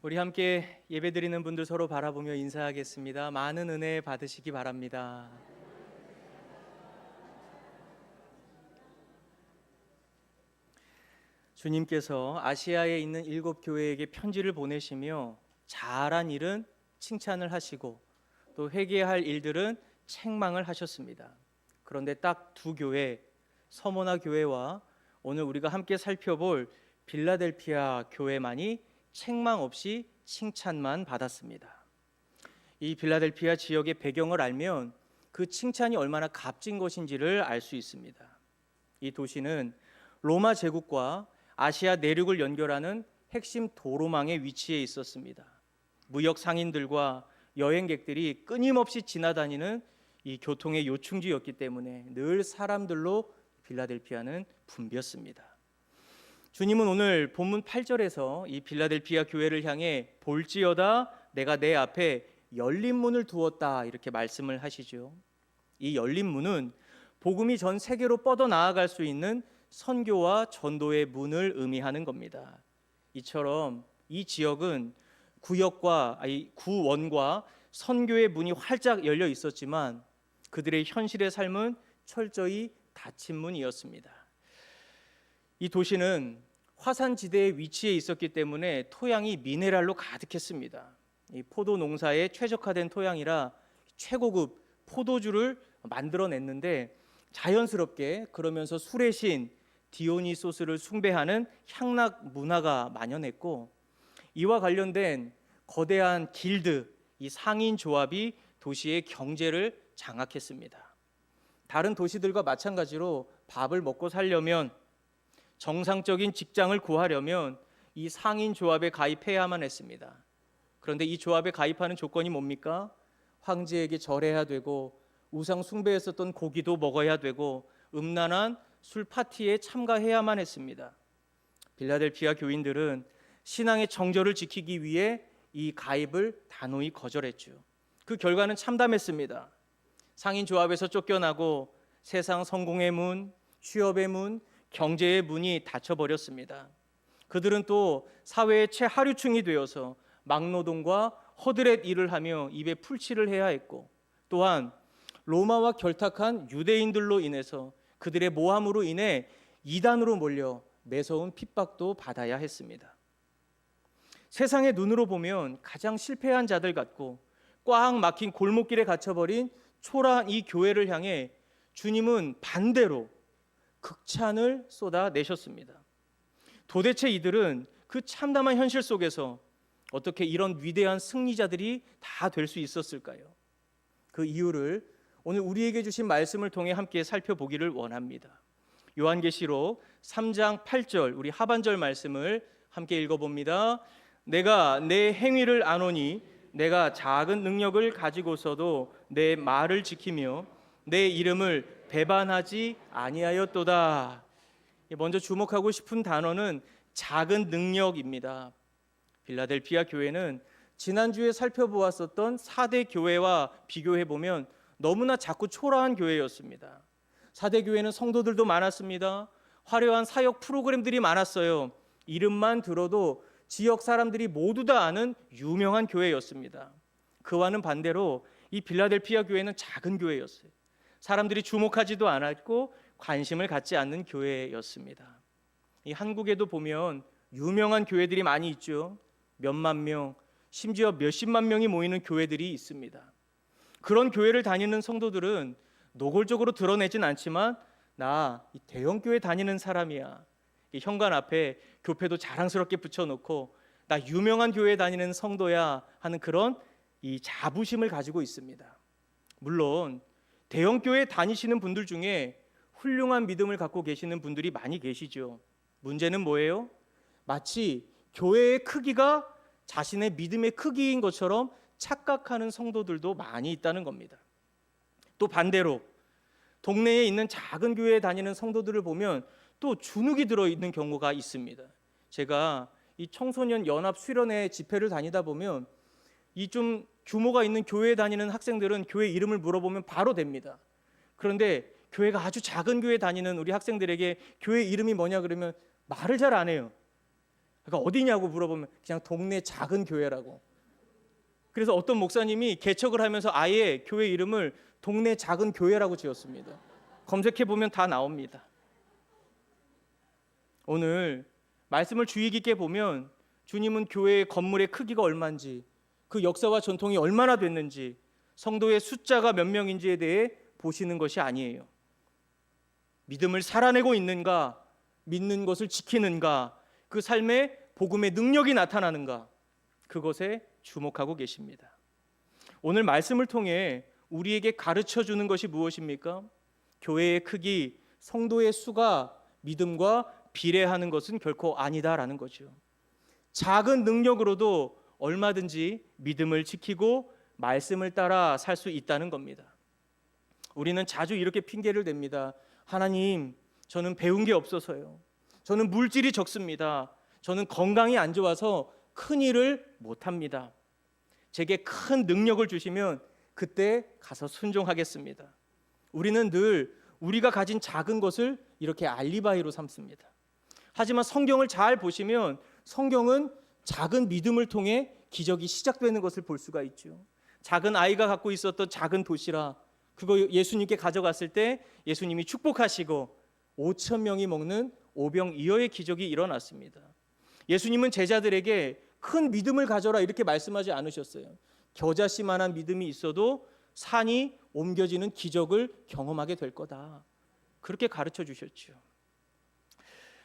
우리 함께 예배드리는 분들 서로 바라보며 인사하겠습니다. 많은 은혜 받으시기 바랍니다. 주님께서 아시아에 있는 7교회에게 편지를 보내시며 잘한 일은 칭찬을 하시고 또 회개해야 할 일들은 책망을 하셨습니다. 그런데 딱 두 교회, 서머나 교회와 오늘 우리가 함께 살펴볼 빌라델피아 교회만이 책망 없이 칭찬만 받았습니다. 이 빌라델피아 지역의 배경을 알면 그 칭찬이 얼마나 값진 것인지를 알 수 있습니다. 이 도시는 로마 제국과 아시아 내륙을 연결하는 핵심 도로망에 위치해 있었습니다. 무역 상인들과 여행객들이 끊임없이 지나다니는 이 교통의 요충지였기 때문에 늘 사람들로 빌라델피아는 붐볐습니다. 주님은 오늘 본문 8절에서 이 빌라델피아 교회를 향해 볼지어다 내가 내 앞에 열린 문을 두었다 이렇게 말씀을 하시죠. 이 열린 문은 복음이 전 세계로 뻗어 나아갈 수 있는 선교와 전도의 문을 의미하는 겁니다. 이처럼 이 지역은 구원과 선교의 문이 활짝 열려 있었지만 그들의 현실의 삶은 철저히 닫힌 문이었습니다. 이 도시는 화산지대에 위치해 있었기 때문에 토양이 미네랄로 가득했습니다. 이 포도 농사에 최적화된 토양이라 최고급 포도주를 만들어냈는데 자연스럽게 그러면서 술의 신 디오니소스를 숭배하는 향락 문화가 만연했고 이와 관련된 거대한 길드, 이 상인 조합이 도시의 경제를 장악했습니다. 다른 도시들과 마찬가지로 밥을 먹고 살려면 정상적인 직장을 구하려면 이 상인 조합에 가입해야만 했습니다. 그런데 이 조합에 가입하는 조건이 뭡니까? 황제에게 절해야 되고 우상 숭배했었던 고기도 먹어야 되고 음란한 술 파티에 참가해야만 했습니다. 빌라델피아 교인들은 신앙의 정절을 지키기 위해 이 가입을 단호히 거절했죠. 그 결과는 참담했습니다. 상인 조합에서 쫓겨나고 세상 성공의 문, 취업의 문, 경제의 문이 닫혀버렸습니다. 그들은 또 사회의 최하류층이 되어서 막노동과 허드렛 일을 하며 입에 풀칠을 해야 했고 또한 로마와 결탁한 유대인들로 인해서 그들의 모함으로 인해 이단으로 몰려 매서운 핍박도 받아야 했습니다. 세상의 눈으로 보면 가장 실패한 자들 같고 꽉 막힌 골목길에 갇혀버린 초라한 이 교회를 향해 주님은 반대로 극찬을 쏟아내셨습니다. 도대체 이들은 그 참담한 현실 속에서 어떻게 이런 위대한 승리자들이 다 될 수 있었을까요? 그 이유를 오늘 우리에게 주신 말씀을 통해 함께 살펴보기를 원합니다. 요한계시록 3장 8절 우리 하반절 말씀을 함께 읽어봅니다. 내가 내 행위를 아노니 내가 작은 능력을 가지고서도 내 말을 지키며 내 이름을 배반하지 아니하였도다. 먼저 주목하고 싶은 단어는 작은 능력입니다. 빌라델피아 교회는 지난주에 살펴보았었던 4대 교회와 비교해보면 너무나 작고 초라한 교회였습니다. 4대 교회는 성도들도 많았습니다. 화려한 사역 프로그램들이 많았어요. 이름만 들어도 지역 사람들이 모두 다 아는 유명한 교회였습니다. 그와는 반대로 이 빌라델피아 교회는 작은 교회였어요. 사람들이 주목하지도 않았고 관심을 갖지 않는 교회였습니다. 이 한국에도 보면 유명한 교회들이 많이 있죠. 몇만 명, 심지어 몇십만 명이 모이는 교회들이 있습니다. 그런 교회를 다니는 성도들은 노골적으로 드러내진 않지만 나 이 대형 교회 다니는 사람이야. 이 현관 앞에 교패도 자랑스럽게 붙여놓고 나 유명한 교회 다니는 성도야 하는 그런 이 자부심을 가지고 있습니다. 물론 대형 교회 다니시는 분들 중에 훌륭한 믿음을 갖고 계시는 분들이 많이 계시죠. 문제는 뭐예요? 마치 교회의 크기가 자신의 믿음의 크기인 것처럼 착각하는 성도들도 많이 있다는 겁니다. 또 반대로 동네에 있는 작은 교회에 다니는 성도들을 보면 또 주눅이 들어있는 경우가 있습니다. 제가 이 청소년 연합 수련회 집회를 다니다 보면 이 좀 규모가 있는 교회에 다니는 학생들은 교회 이름을 물어보면 바로 됩니다. 그런데 교회가 아주 작은 교회 다니는 우리 학생들에게 교회 이름이 뭐냐 그러면 말을 잘 안 해요. 그러니까 어디냐고 물어보면 그냥 동네 작은 교회라고. 그래서 어떤 목사님이 개척을 하면서 아예 교회 이름을 동네 작은 교회라고 지었습니다. 검색해 보면 다 나옵니다. 오늘 말씀을 주의 깊게 보면 주님은 교회의 건물의 크기가 얼마인지, 그 역사와 전통이 얼마나 됐는지, 성도의 숫자가 몇 명인지에 대해 보시는 것이 아니에요. 믿음을 살아내고 있는가, 믿는 것을 지키는가, 그 삶에 복음의 능력이 나타나는가, 그것에 주목하고 계십니다. 오늘 말씀을 통해 우리에게 가르쳐 주는 것이 무엇입니까? 교회의 크기, 성도의 수가 믿음과 비례하는 것은 결코 아니다라는 거죠. 작은 능력으로도 얼마든지 믿음을 지키고 말씀을 따라 살 수 있다는 겁니다. 우리는 자주 이렇게 핑계를 댑니다. 하나님, 저는 배운 게 없어서요. 저는 물질이 적습니다. 저는 건강이 안 좋아서 큰 일을 못합니다. 제게 큰 능력을 주시면 그때 가서 순종하겠습니다. 우리는 늘 우리가 가진 작은 것을 이렇게 알리바이로 삼습니다. 하지만 성경을 잘 보시면 성경은 작은 믿음을 통해 기적이 시작되는 것을 볼 수가 있죠. 작은 아이가 갖고 있었던 작은 도시락, 그거 예수님께 가져갔을 때 예수님이 축복하시고 5천 명이 먹는 오병이어의 기적이 일어났습니다. 예수님은 제자들에게 큰 믿음을 가져라 이렇게 말씀하지 않으셨어요. 겨자씨만한 믿음이 있어도 산이 옮겨지는 기적을 경험하게 될 거다, 그렇게 가르쳐 주셨죠.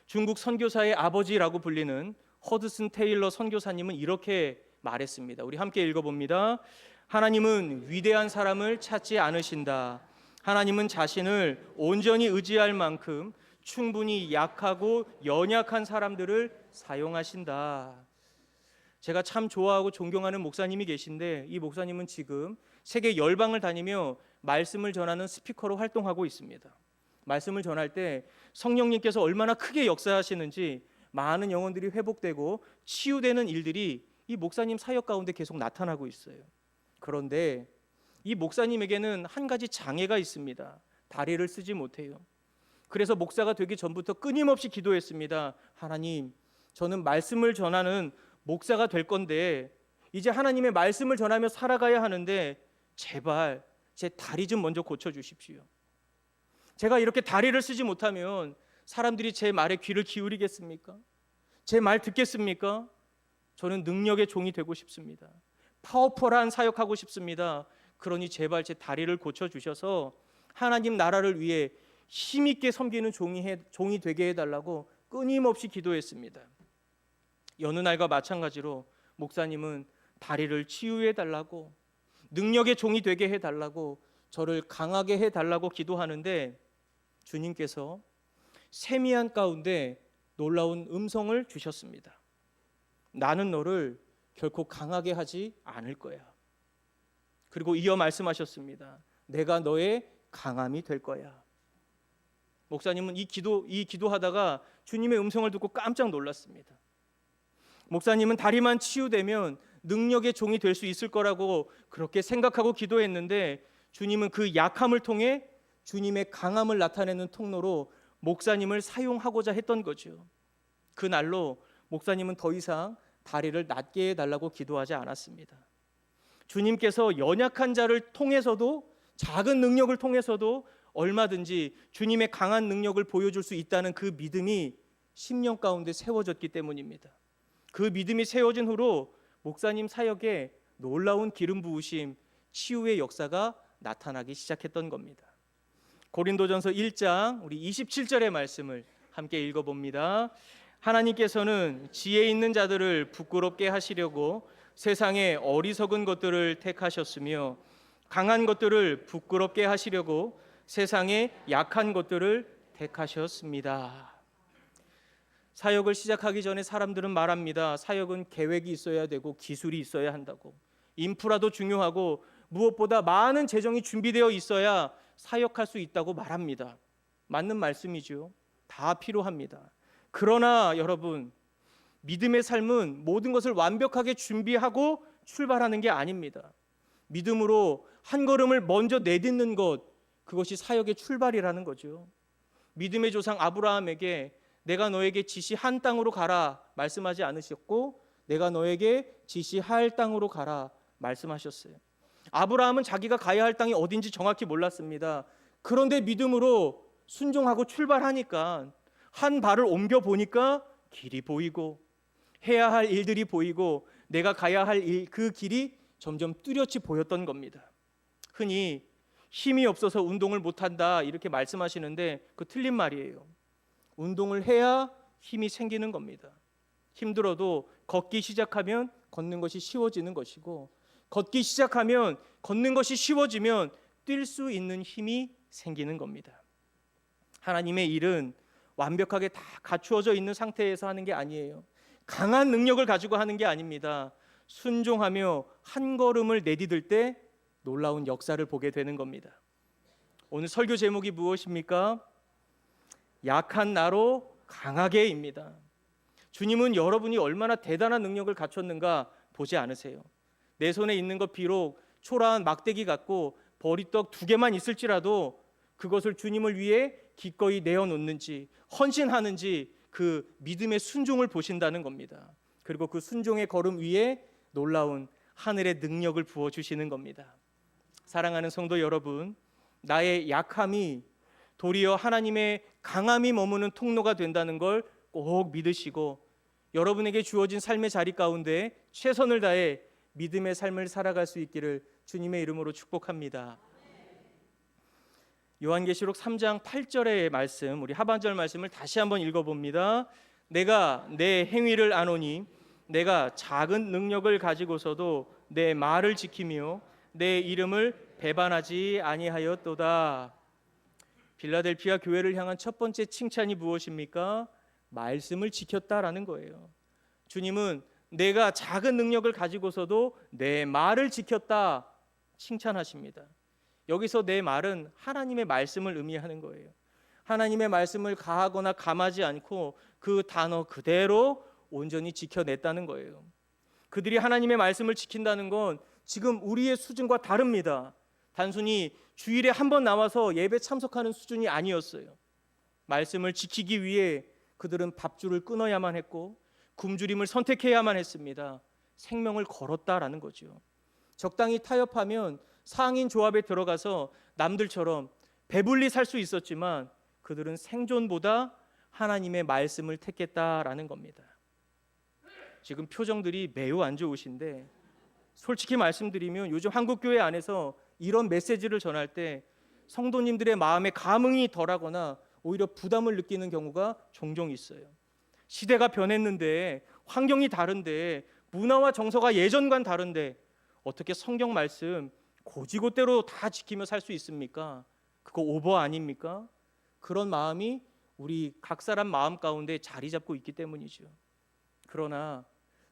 중국 선교사의 아버지라고 불리는 허드슨 테일러 선교사님은 이렇게 말했습니다. 우리 함께 읽어봅니다. 하나님은 위대한 사람을 찾지 않으신다. 하나님은 자신을 온전히 의지할 만큼 충분히 약하고 연약한 사람들을 사용하신다. 제가 참 좋아하고 존경하는 목사님이 계신데, 이 목사님은 지금 세계 열방을 다니며 말씀을 전하는 스피커로 활동하고 있습니다. 말씀을 전할 때 성령님께서 얼마나 크게 역사하시는지 많은 영혼들이 회복되고 치유되는 일들이 이 목사님 사역 가운데 계속 나타나고 있어요. 그런데 이 목사님에게는 한 가지 장애가 있습니다. 다리를 쓰지 못해요. 그래서 목사가 되기 전부터 끊임없이 기도했습니다. 하나님, 저는 말씀을 전하는 목사가 될 건데 이제 하나님의 말씀을 전하며 살아가야 하는데 제발 제 다리 좀 먼저 고쳐주십시오. 제가 이렇게 다리를 쓰지 못하면 사람들이 제 말에 귀를 기울이겠습니까? 제 말 듣겠습니까? 저는 능력의 종이 되고 싶습니다. 파워풀한 사역하고 싶습니다. 그러니 제발 제 다리를 고쳐주셔서 하나님 나라를 위해 힘있게 섬기는 종이 되게 해달라고 끊임없이 기도했습니다. 여느 날과 마찬가지로 목사님은 다리를 치유해달라고, 능력의 종이 되게 해달라고, 저를 강하게 해달라고 기도하는데 주님께서 세미한 가운데 놀라운 음성을 주셨습니다. 나는 너를 결코 강하게 하지 않을 거야. 그리고 이어 말씀하셨습니다. 내가 너의 강함이 될 거야. 목사님은 이 기도하다가 주님의 음성을 듣고 깜짝 놀랐습니다. 목사님은 다리만 치유되면 능력의 종이 될 수 있을 거라고 그렇게 생각하고 기도했는데 주님은 그 약함을 통해 주님의 강함을 나타내는 통로로 목사님을 사용하고자 했던 거죠. 그날로 목사님은 더 이상 다리를 낫게 해달라고 기도하지 않았습니다. 주님께서 연약한 자를 통해서도, 작은 능력을 통해서도 얼마든지 주님의 강한 능력을 보여줄 수 있다는 그 믿음이 10년 가운데 세워졌기 때문입니다. 그 믿음이 세워진 후로 목사님 사역에 놀라운 기름 부으심, 치유의 역사가 나타나기 시작했던 겁니다. 고린도전서 1장 우리 27절의 말씀을 함께 읽어봅니다. 하나님께서는 지혜 있는 자들을 부끄럽게 하시려고 세상의 어리석은 것들을 택하셨으며 강한 것들을 부끄럽게 하시려고 세상의 약한 것들을 택하셨습니다. 사역을 시작하기 전에 사람들은 말합니다. 사역은 계획이 있어야 되고 기술이 있어야 한다고, 인프라도 중요하고 무엇보다 많은 재정이 준비되어 있어야 사역할 수 있다고 말합니다. 맞는 말씀이죠. 다 필요합니다. 그러나 여러분, 믿음의 삶은 모든 것을 완벽하게 준비하고 출발하는 게 아닙니다. 믿음으로 한 걸음을 먼저 내딛는 것, 그것이 사역의 출발이라는 거죠. 믿음의 조상 아브라함에게 내가 너에게 지시한 땅으로 가라 말씀하지 않으셨고 내가 너에게 지시할 땅으로 가라 말씀하셨어요. 아브라함은 자기가 가야 할 땅이 어딘지 정확히 몰랐습니다. 그런데 믿음으로 순종하고 출발하니까 한 발을 옮겨 보니까 길이 보이고 해야 할 일들이 보이고 내가 가야 할 그 길이 점점 뚜렷이 보였던 겁니다. 흔히 힘이 없어서 운동을 못한다 이렇게 말씀하시는데 그 틀린 말이에요. 운동을 해야 힘이 생기는 겁니다. 힘들어도 걷기 시작하면 걷는 것이 쉬워지는 것이고 걷기 시작하면 걷는 것이 쉬워지면 뛸 수 있는 힘이 생기는 겁니다. 하나님의 일은 완벽하게 다 갖추어져 있는 상태에서 하는 게 아니에요. 강한 능력을 가지고 하는 게 아닙니다. 순종하며 한 걸음을 내디딜 때 놀라운 역사를 보게 되는 겁니다. 오늘 설교 제목이 무엇입니까? 약한 나로 강하게입니다. 주님은 여러분이 얼마나 대단한 능력을 갖췄는가 보지 않으세요. 내 손에 있는 것 비록 초라한 막대기 같고 버리떡 2개만 있을지라도 그것을 주님을 위해 기꺼이 내어놓는지 헌신하는지 그 믿음의 순종을 보신다는 겁니다. 그리고 그 순종의 걸음 위에 놀라운 하늘의 능력을 부어주시는 겁니다. 사랑하는 성도 여러분, 나의 약함이 도리어 하나님의 강함이 머무는 통로가 된다는 걸 꼭 믿으시고 여러분에게 주어진 삶의 자리 가운데 최선을 다해 믿음의 삶을 살아갈 수 있기를 주님의 이름으로 축복합니다. 요한계시록 3장 8절의 말씀, 우리 하반절 말씀을 다시 한번 읽어봅니다. 내가 내 행위를 아노니 내가 작은 능력을 가지고서도 내 말을 지키며 내 이름을 배반하지 아니하였도다. 빌라델피아 교회를 향한 첫 번째 칭찬이 무엇입니까? 말씀을 지켰다라는 거예요. 주님은 내가 작은 능력을 가지고서도 내 말을 지켰다 칭찬하십니다. 여기서 내 말은 하나님의 말씀을 의미하는 거예요. 하나님의 말씀을 가하거나 감하지 않고 그 단어 그대로 온전히 지켜냈다는 거예요. 그들이 하나님의 말씀을 지킨다는 건 지금 우리의 수준과 다릅니다. 단순히 주일에 한 번 나와서 예배 참석하는 수준이 아니었어요. 말씀을 지키기 위해 그들은 밥줄을 끊어야만 했고 굶주림을 선택해야만 했습니다. 생명을 걸었다라는 거죠. 적당히 타협하면 상인 조합에 들어가서 남들처럼 배불리 살 수 있었지만 그들은 생존보다 하나님의 말씀을 택했다라는 겁니다. 지금 표정들이 매우 안 좋으신데 솔직히 말씀드리면 요즘 한국교회 안에서 이런 메시지를 전할 때 성도님들의 마음에 감흥이 덜하거나 오히려 부담을 느끼는 경우가 종종 있어요. 시대가 변했는데 환경이 다른데 문화와 정서가 예전과는 다른데 어떻게 성경 말씀 고지고대로 다 지키며 살 수 있습니까? 그거 오버 아닙니까? 그런 마음이 우리 각 사람 마음 가운데 자리 잡고 있기 때문이죠. 그러나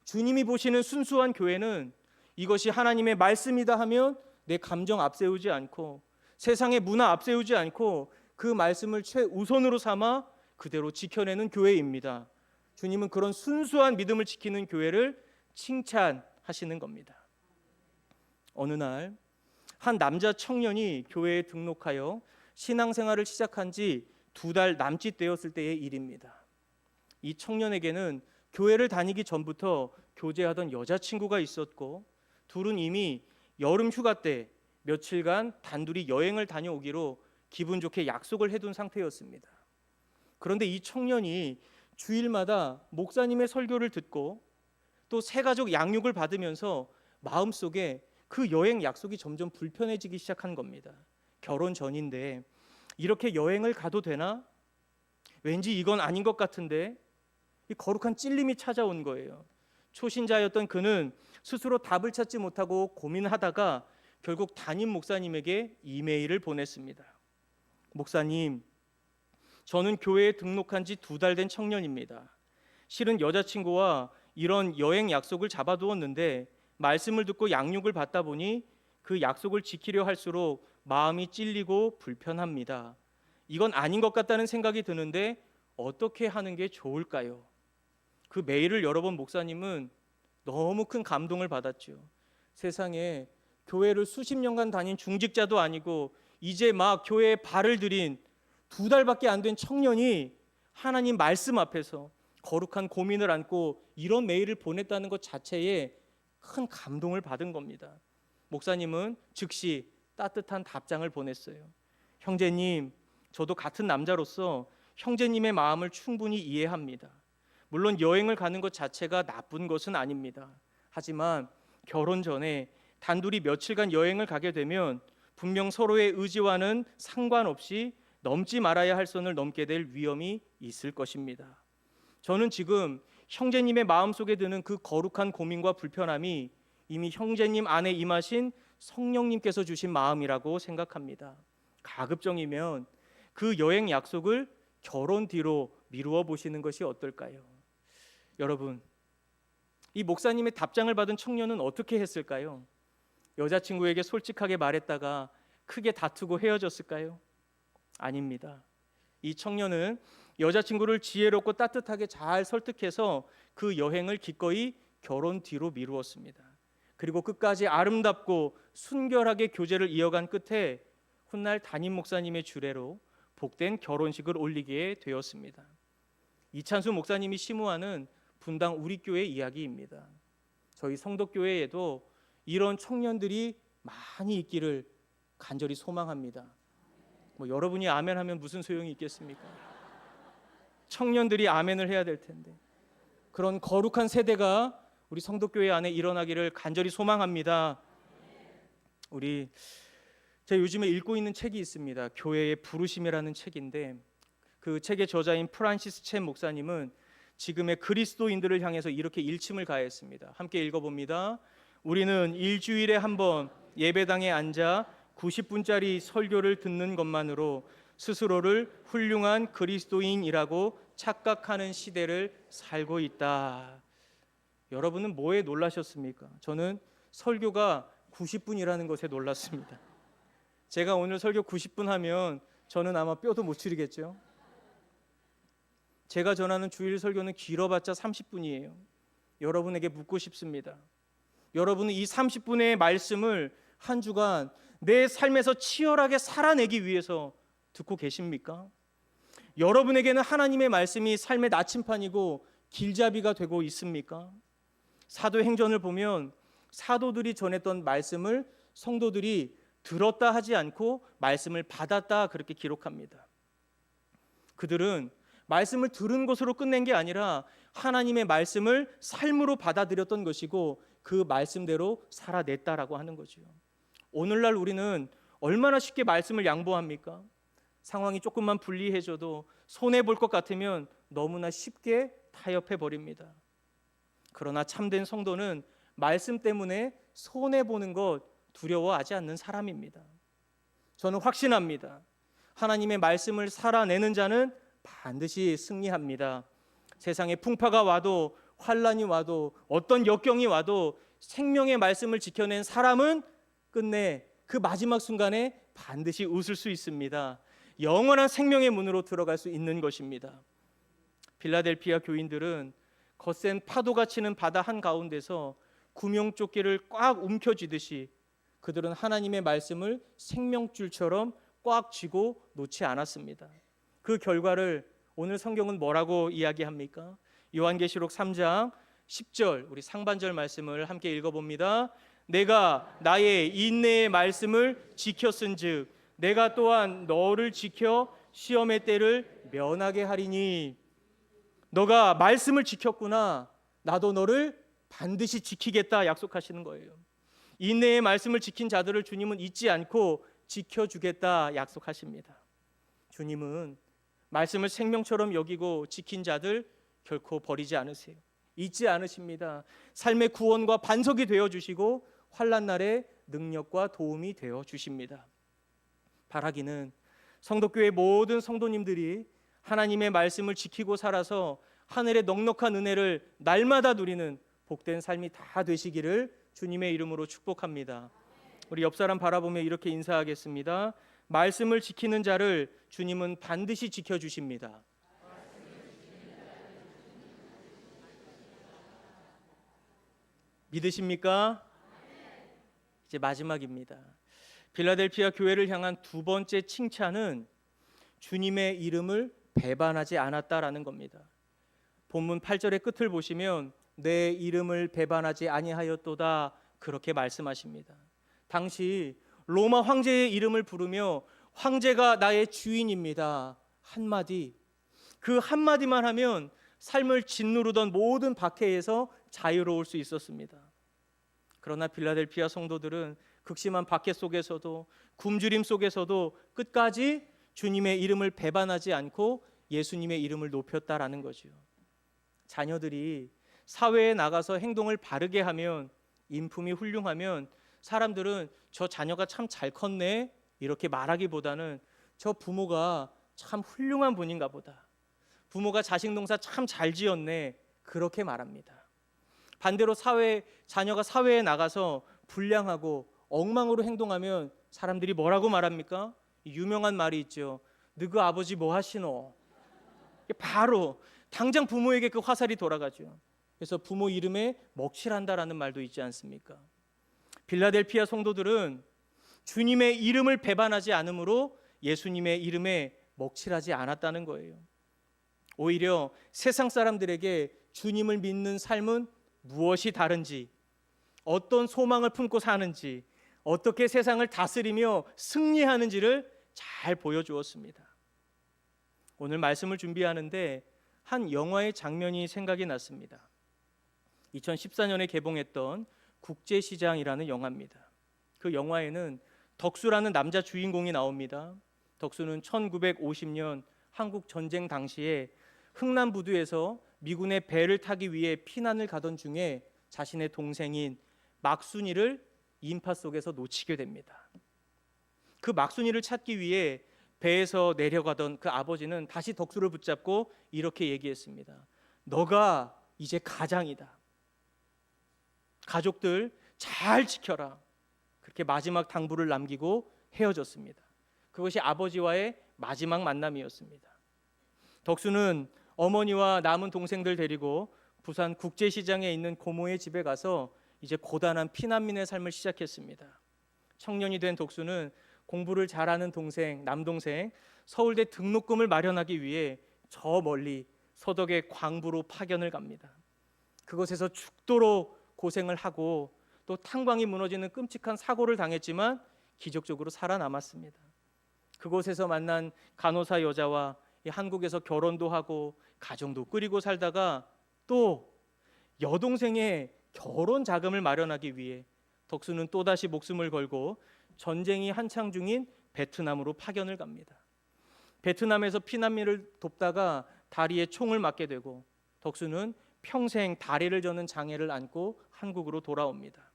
주님이 보시는 순수한 교회는 이것이 하나님의 말씀이다 하면 내 감정 앞세우지 않고 세상의 문화 앞세우지 않고 그 말씀을 최우선으로 삼아 그대로 지켜내는 교회입니다. 주님은 그런 순수한 믿음을 지키는 교회를 칭찬하시는 겁니다. 어느 날 한 남자 청년이 교회에 등록하여 신앙생활을 시작한 지 2달 남짓 되었을 때의 일입니다. 이 청년에게는 교회를 다니기 전부터 교제하던 여자친구가 있었고 둘은 이미 여름 휴가 때 며칠간 단둘이 여행을 다녀오기로 기분 좋게 약속을 해둔 상태였습니다. 그런데 이 청년이 주일마다 목사님의 설교를 듣고 또 새가족 양육을 받으면서 마음속에 그 여행 약속이 점점 불편해지기 시작한 겁니다. 결혼 전인데 이렇게 여행을 가도 되나? 왠지 이건 아닌 것 같은데 이 거룩한 찔림이 찾아온 거예요. 초신자였던 그는 스스로 답을 찾지 못하고 고민하다가 결국 담임 목사님에게 이메일을 보냈습니다. 목사님, 저는 교회에 등록한 지 2달 된 청년입니다. 실은 여자친구와 이런 여행 약속을 잡아두었는데 말씀을 듣고 양육을 받다 보니 그 약속을 지키려 할수록 마음이 찔리고 불편합니다. 이건 아닌 것 같다는 생각이 드는데 어떻게 하는 게 좋을까요? 그 메일을 열어본 목사님은 너무 큰 감동을 받았죠. 세상에 교회를 수십 년간 다닌 중직자도 아니고 이제 막 교회에 발을 들인 2달밖에 안 된 청년이 하나님 말씀 앞에서 거룩한 고민을 안고 이런 메일을 보냈다는 것 자체에 큰 감동을 받은 겁니다. 목사님은 즉시 따뜻한 답장을 보냈어요. 형제님, 저도 같은 남자로서 형제님의 마음을 충분히 이해합니다. 물론 여행을 가는 것 자체가 나쁜 것은 아닙니다. 하지만 결혼 전에 단둘이 며칠간 여행을 가게 되면 분명 서로의 의지와는 상관없이 넘지 말아야 할 선을 넘게 될 위험이 있을 것입니다. 저는 지금 형제님의 마음속에 드는 그 거룩한 고민과 불편함이 이미 형제님 안에 임하신 성령님께서 주신 마음이라고 생각합니다. 가급적이면 그 여행 약속을 결혼 뒤로 미루어 보시는 것이 어떨까요? 여러분, 이 목사님의 답장을 받은 청년은 어떻게 했을까요? 여자친구에게 솔직하게 말했다가 크게 다투고 헤어졌을까요? 아닙니다. 이 청년은 여자친구를 지혜롭고 따뜻하게 잘 설득해서 그 여행을 기꺼이 결혼 뒤로 미루었습니다. 그리고 끝까지 아름답고 순결하게 교제를 이어간 끝에 훗날 담임 목사님의 주례로 복된 결혼식을 올리게 되었습니다. 이찬수 목사님이 심우하는 분당 우리 교회 이야기입니다. 저희 성덕교회에도 이런 청년들이 많이 있기를 간절히 소망합니다. 여러분이 아멘 하면 무슨 소용이 있겠습니까? 청년들이 아멘을 해야 될 텐데. 그런 거룩한 세대가 우리 성덕교회 안에 일어나기를 간절히 소망합니다. 제가 요즘에 읽고 있는 책이 있습니다. 교회의 부르심이라는 책인데, 그 책의 저자인 프란시스 첸 목사님은 지금의 그리스도인들을 향해서 이렇게 일침을 가했습니다. 함께 읽어봅니다. 우리는 일주일에 한 번 예배당에 앉아 90분짜리 설교를 듣는 것만으로 스스로를 훌륭한 그리스도인이라고 착각하는 시대를 살고 있다. 여러분은 뭐에 놀라셨습니까? 저는 설교가 90분이라는 것에 놀랐습니다. 제가 오늘 설교 90분 하면 저는 아마 뼈도 못 추리겠죠. 제가 전하는 주일 설교는 길어봤자 30분이에요. 여러분에게 묻고 싶습니다. 여러분은 이 30분의 말씀을 한 주간 내 삶에서 치열하게 살아내기 위해서 듣고 계십니까? 여러분에게는 하나님의 말씀이 삶의 나침판이고 길잡이가 되고 있습니까? 사도행전을 보면 사도들이 전했던 말씀을 성도들이 들었다 하지 않고 말씀을 받았다 그렇게 기록합니다. 그들은 말씀을 들은 것으로 끝낸 게 아니라 하나님의 말씀을 삶으로 받아들였던 것이고 그 말씀대로 살아냈다라고 하는 거죠. 오늘날 우리는 얼마나 쉽게 말씀을 양보합니까? 상황이 조금만 불리해져도 손해볼 것 같으면 너무나 쉽게 타협해 버립니다. 그러나 참된 성도는 말씀 때문에 손해보는 것 두려워하지 않는 사람입니다. 저는 확신합니다. 하나님의 말씀을 살아내는 자는 반드시 승리합니다. 세상에 풍파가 와도 환란이 와도 어떤 역경이 와도 생명의 말씀을 지켜낸 사람은 끝내 그 마지막 순간에 반드시 웃을 수 있습니다. 영원한 생명의 문으로 들어갈 수 있는 것입니다. 필라델피아 교인들은 거센 파도가 치는 바다 한가운데서 구명조끼를 꽉 움켜쥐듯이 그들은 하나님의 말씀을 생명줄처럼 꽉 쥐고 놓지 않았습니다. 그 결과를 오늘 성경은 뭐라고 이야기합니까? 요한계시록 3장 10절 우리 상반절 말씀을 함께 읽어봅니다. 내가 나의 인내의 말씀을 지켰은즉 내가 또한 너를 지켜 시험의 때를 면하게 하리니. 너가 말씀을 지켰구나. 나도 너를 반드시 지키겠다 약속하시는 거예요. 인내의 말씀을 지킨 자들을 주님은 잊지 않고 지켜주겠다 약속하십니다. 주님은 말씀을 생명처럼 여기고 지킨 자들 결코 버리지 않으세요. 잊지 않으십니다. 삶의 구원과 반석이 되어주시고 환난 날에 능력과 도움이 되어주십니다. 바라기는 성도교회 모든 성도님들이 하나님의 말씀을 지키고 살아서 하늘의 넉넉한 은혜를 날마다 누리는 복된 삶이 다 되시기를 주님의 이름으로 축복합니다. 우리 옆 사람 바라보며 이렇게 인사하겠습니다. 말씀을 지키는 자를 주님은 반드시 지켜주십니다. 믿으십니까? 이제 마지막입니다. 필라델피아 교회를 향한 두 번째 칭찬은 주님의 이름을 배반하지 않았다라는 겁니다. 본문 8절의 끝을 보시면 내 이름을 배반하지 아니하였도다 그렇게 말씀하십니다. 당시 로마 황제의 이름을 부르며 황제가 나의 주인입니다 한마디, 그 한마디만 하면 삶을 짓누르던 모든 박해에서 자유로울 수 있었습니다. 그러나 빌라델피아 성도들은 극심한 박해 속에서도 굶주림 속에서도 끝까지 주님의 이름을 배반하지 않고 예수님의 이름을 높였다라는 거죠. 자녀들이 사회에 나가서 행동을 바르게 하면, 인품이 훌륭하면 사람들은 저 자녀가 참 잘 컸네 이렇게 말하기보다는 저 부모가 참 훌륭한 분인가 보다, 부모가 자식 농사 참 잘 지었네 그렇게 말합니다. 반대로 자녀가 사회에 나가서 불량하고 엉망으로 행동하면 사람들이 뭐라고 말합니까? 유명한 말이 있죠. 너그 아버지 뭐 하시노? 바로 당장 부모에게 그 화살이 돌아가죠. 그래서 부모 이름에 먹칠한다라는 말도 있지 않습니까? 빌라델피아 성도들은 주님의 이름을 배반하지 않으므로 예수님의 이름에 먹칠하지 않았다는 거예요. 오히려 세상 사람들에게 주님을 믿는 삶은 무엇이 다른지, 어떤 소망을 품고 사는지, 어떻게 세상을 다스리며 승리하는지를 잘 보여주었습니다. 오늘 말씀을 준비하는데 한 영화의 장면이 생각이 났습니다. 2014년에 개봉했던 국제시장이라는 영화입니다. 그 영화에는 덕수라는 남자 주인공이 나옵니다. 덕수는 1950년 한국 전쟁 당시에 흥남부두에서 미군의 배를 타기 위해 피난을 가던 중에 자신의 동생인 막순이를 인파 속에서 놓치게 됩니다. 그 막순이를 찾기 위해 배에서 내려가던 그 아버지는 다시 덕수를 붙잡고 이렇게 얘기했습니다. 너가 이제 가장이다. 가족들 잘 지켜라. 그렇게 마지막 당부를 남기고 헤어졌습니다. 그것이 아버지와의 마지막 만남이었습니다. 덕수는 어머니와 남은 동생들 데리고 부산 국제시장에 있는 고모의 집에 가서 이제 고단한 피난민의 삶을 시작했습니다. 청년이 된 덕수는 공부를 잘하는 남동생 서울대 등록금을 마련하기 위해 저 멀리 서덕의 광부로 파견을 갑니다. 그곳에서 죽도록 고생을 하고 또 탄광이 무너지는 끔찍한 사고를 당했지만 기적적으로 살아남았습니다. 그곳에서 만난 간호사 여자와 한국에서 결혼도 하고 가정도 꾸리고 살다가 또 여동생의 결혼 자금을 마련하기 위해 덕수는 또다시 목숨을 걸고 전쟁이 한창 중인 베트남으로 파견을 갑니다. 베트남에서 피난민을 돕다가 다리에 총을 맞게 되고 덕수는 평생 다리를 저는 장애를 안고 한국으로 돌아옵니다.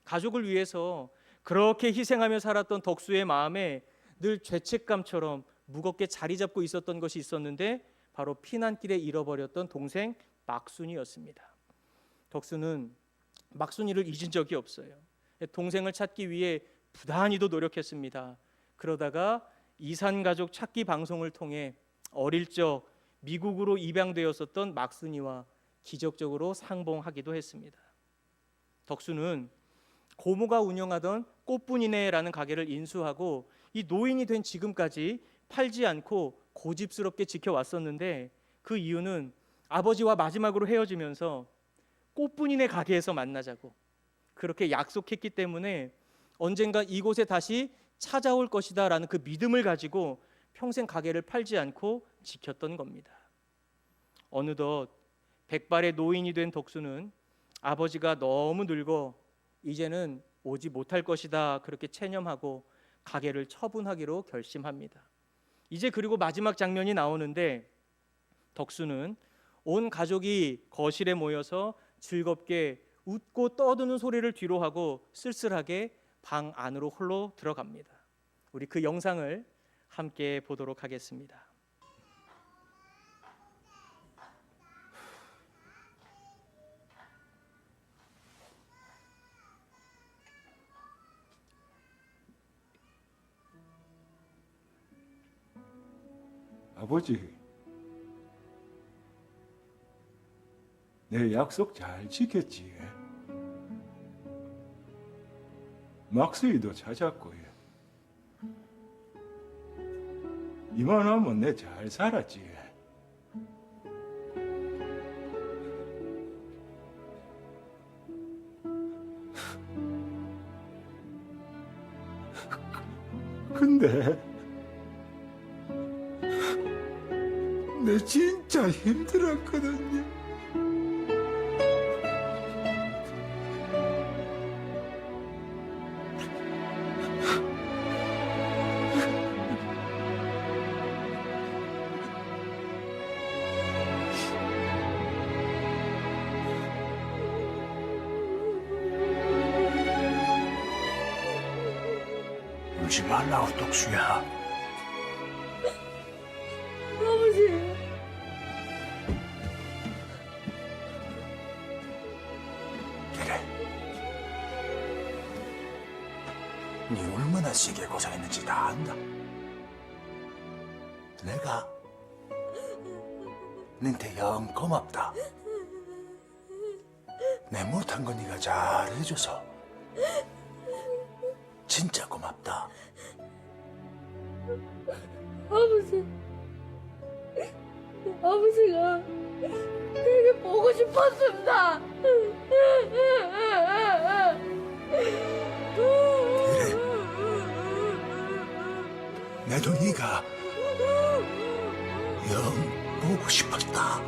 가족을 위해서 그렇게 희생하며 살았던 덕수의 마음에 늘 죄책감처럼 무겁게 자리 잡고 있었던 것이 있었는데 바로 피난길에 잃어버렸던 동생 막순이였습니다. 덕수는 막순이를 잊은 적이 없어요. 동생을 찾기 위해 부단히도 노력했습니다. 그러다가 이산가족 찾기 방송을 통해 어릴 적 미국으로 입양되었었던 막순이와 기적적으로 상봉하기도 했습니다. 덕수는 고모가 운영하던 꽃분이네라는 가게를 인수하고 이 노인이 된 지금까지 팔지 않고 고집스럽게 지켜왔었는데 그 이유는 아버지와 마지막으로 헤어지면서 꽃분이네 가게에서 만나자고 그렇게 약속했기 때문에 언젠가 이곳에 다시 찾아올 것이다 라는 그 믿음을 가지고 평생 가게를 팔지 않고 지켰던 겁니다. 어느덧 백발의 노인이 된 덕수는 아버지가 너무 늙어 이제는 오지 못할 것이다 그렇게 체념하고 가게를 처분하기로 결심합니다. 이제 그리고 마지막 장면이 나오는데 덕수는 온 가족이 거실에 모여서 즐겁게 웃고 떠드는 소리를 뒤로하고 쓸쓸하게 방 안으로 홀로 들어갑니다. 우리 그 영상을 함께 보도록 하겠습니다. 아버지, 내 약속 잘 지켰지? 막수이도 찾았고 이만하면 내 잘 살았지. 근데 내 진짜 힘들었거든요. 울지 말라고, 독수야. 아버지, 그래. 네 얼마나 세게 고생했는지 다 안다. 내가 너한테 영 고맙다. 내 못한 거 네가 잘해줘서 진짜 고맙다. 아버지, 아버지가 되게 보고 싶었습니다. 나도 네가 영 보고 싶었다.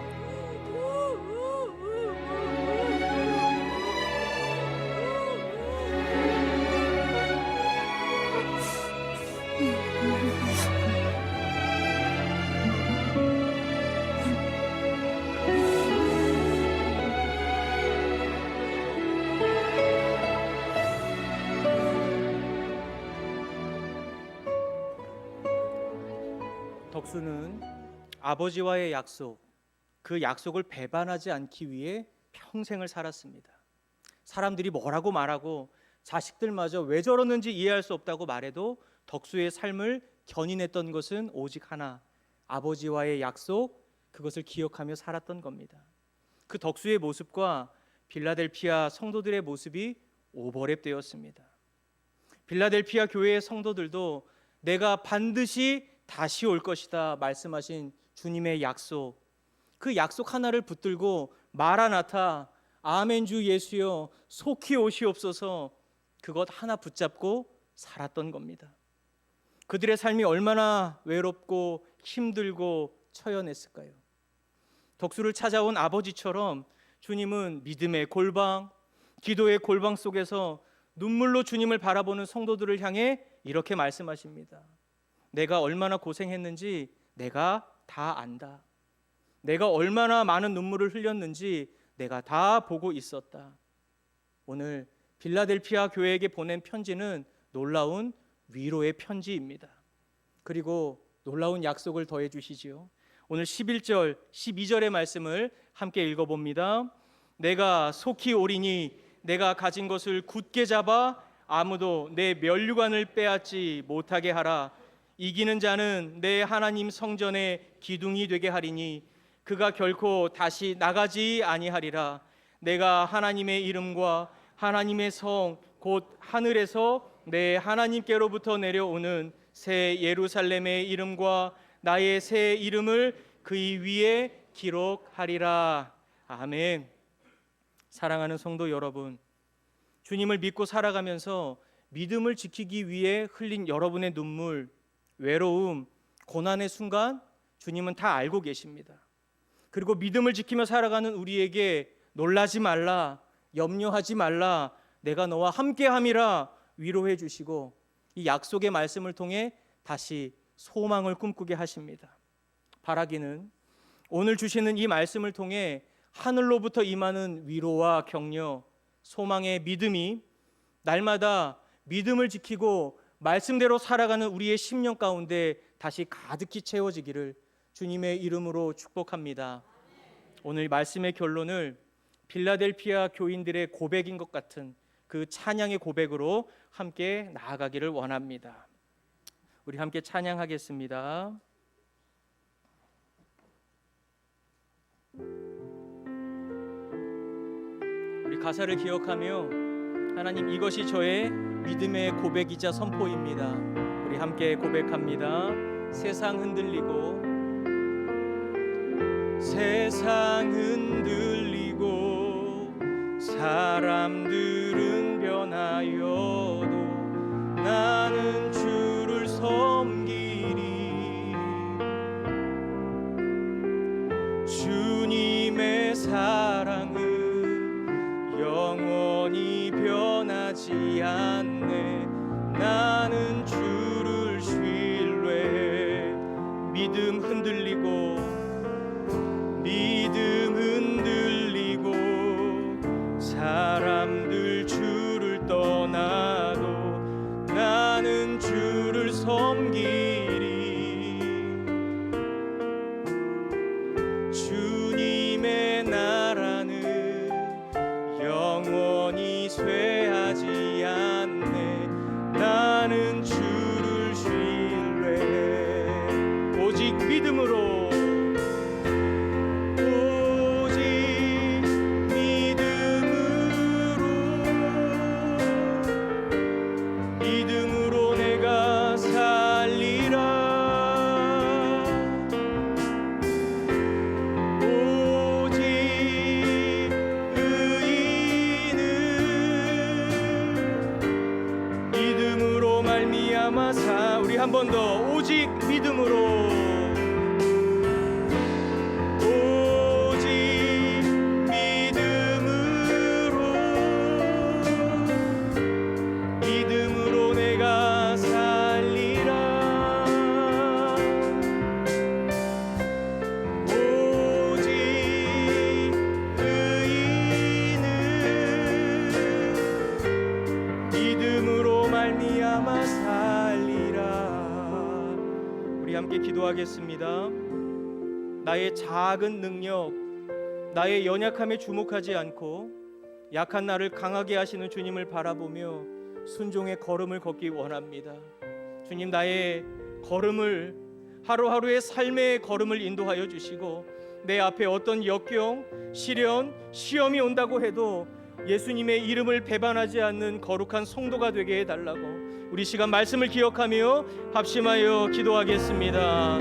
덕수는 아버지와의 약속, 그 약속을 배반하지 않기 위해 평생을 살았습니다. 사람들이 뭐라고 말하고 자식들마저 왜 저러는지 이해할 수 없다고 말해도 덕수의 삶을 견인했던 것은 오직 하나, 아버지와의 약속, 그것을 기억하며 살았던 겁니다. 그 덕수의 모습과 빌라델피아 성도들의 모습이 오버랩되었습니다. 빌라델피아 교회의 성도들도 내가 반드시 다시 올 것이다 말씀하신 주님의 약속, 그 약속 하나를 붙들고 마라나타, 아멘 주 예수여 속히 오시옵소서, 그것 하나 붙잡고 살았던 겁니다. 그들의 삶이 얼마나 외롭고 힘들고 처연했을까요? 덕수를 찾아온 아버지처럼 주님은 믿음의 골방, 기도의 골방 속에서 눈물로 주님을 바라보는 성도들을 향해 이렇게 말씀하십니다. 내가 얼마나 고생했는지 내가 다 안다. 내가 얼마나 많은 눈물을 흘렸는지 내가 다 보고 있었다. 오늘 빌라델피아 교회에게 보낸 편지는 놀라운 위로의 편지입니다. 그리고 놀라운 약속을 더해 주시지요. 오늘 11절, 12절의 말씀을 함께 읽어봅니다. 내가 속히 오리니 내가 가진 것을 굳게 잡아 아무도 내 면류관을 빼앗지 못하게 하라. 이기는 자는 내 하나님 성전의 기둥이 되게 하리니 그가 결코 다시 나가지 아니하리라. 내가 하나님의 이름과 하나님의 성 곧 하늘에서 내 하나님께로부터 내려오는 새 예루살렘의 이름과 나의 새 이름을 그의 위에 기록하리라. 아멘. 사랑하는 성도 여러분, 주님을 믿고 살아가면서 믿음을 지키기 위해 흘린 여러분의 눈물, 외로움, 고난의 순간 주님은 다 알고 계십니다. 그리고 믿음을 지키며 살아가는 우리에게 놀라지 말라, 염려하지 말라, 내가 너와 함께함이라 위로해 주시고 이 약속의 말씀을 통해 다시 소망을 꿈꾸게 하십니다. 바라기는 오늘 주시는 이 말씀을 통해 하늘로부터 임하는 위로와 격려, 소망의 믿음이 날마다 믿음을 지키고 말씀대로 살아가는 우리의 심령 가운데 다시 가득히 채워지기를 주님의 이름으로 축복합니다. 오늘 말씀의 결론을 빌라델피아 교인들의 고백인 것 같은 그 찬양의 고백으로 함께 나아가기를 원합니다. 우리 함께 찬양하겠습니다. 우리 가사를 기억하며 하나님, 이것이 저의 믿음의 고백이자 선포입니다. 우리 함께 고백합니다. 세상 흔들리고 세상 흔들리고 사람들은 변하여도 나는 주를 섬기리. 주님의 사랑은 영원히 변하지 않네. 나는 주를 신뢰해. 믿음 흔들리고 사람들 주를 떠나도 나는 주를 섬기리. 주님의 나라는 영원히 쇠하지 않네. 나는 주를 신뢰해. 오직 믿음으로 내가 살리라. 오직 의인은 믿음으로 말미암아 우리 한 번 더 오직 믿음으로. 말미암아 살리라. 우리 함께 기도하겠습니다. 나의 작은 능력, 나의 연약함에 주목하지 않고 약한 나를 강하게 하시는 주님을 바라보며 순종의 걸음을 걷기 원합니다. 주님, 나의 걸음을, 하루하루의 삶의 걸음을 인도하여 주시고, 내 앞에 어떤 역경, 시련, 시험이 온다고 해도 예수님의 이름을 배반하지 않는 거룩한 성도가 되게 해달라고 우리 시간 말씀을 기억하며 합심하여 기도하겠습니다.